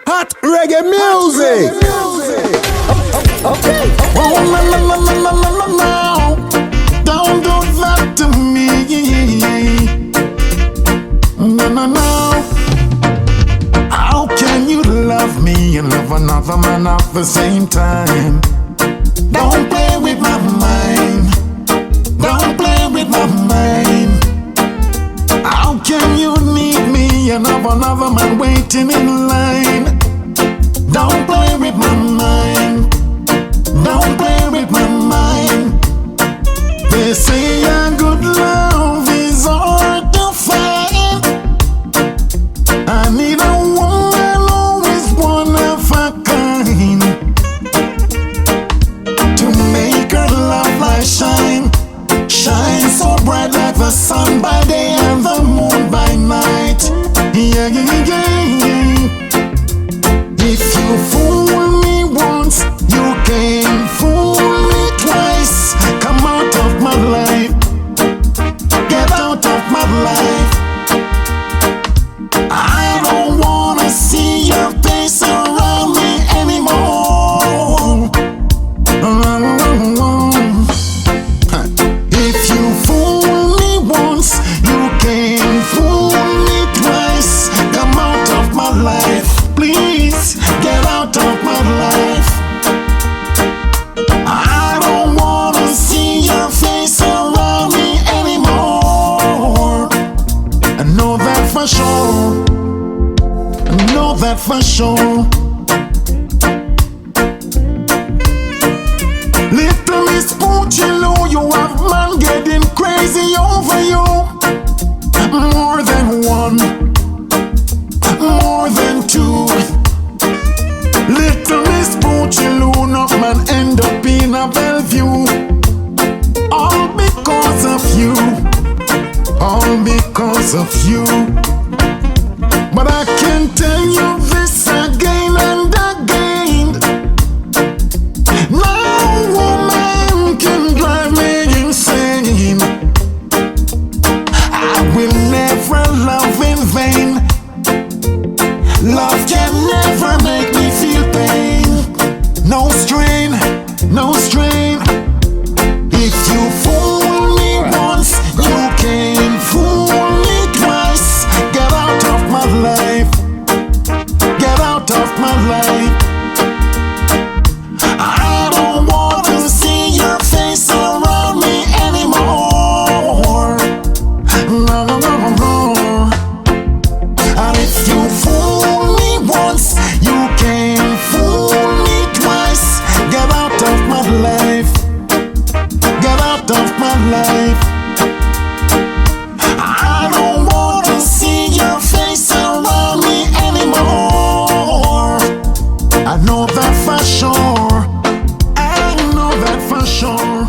Hot reggae music. Okay. Oh, no. Don't do that to me. No. How can you love me and love another man at the same time? Don't play with my mind. Don't play with my mind. How can you need me and have another man waiting in line? Don't play with my mind. Don't play with my mind. They say a good love is hard to find. I need a woman who is one of a kind to make her love light shine. Shine so bright like the sun by day and the moon by night. Yeah. If you fool me once, you can fool me twice. Come out of my life. Get out of my life. I don't wanna see your face around me anymore. If you fool me once, you can fool me twice. Come out of my life. Please get out of my life. I don't wanna see your face around me anymore. I know that for sure. I know that for sure. Little Miss Poochie, you have man getting crazy over you. More than one, more than two. Little Miss Poochie, no man end up in a Bellevue. All because of you. All because of you. But I can tell you this again and again. No woman can drive me insane. I will never love in vain. Love can never make me feel pain. No strain, no strain. If you fool me once, you can fool me twice. Get out of my life. Get out of my life. I don't want to see your face around me anymore. No. And if you fool me once, you can fool me twice. Get out of my life. Get out of my life. I don't want to see your face around me anymore. I know that for sure. I know that for sure.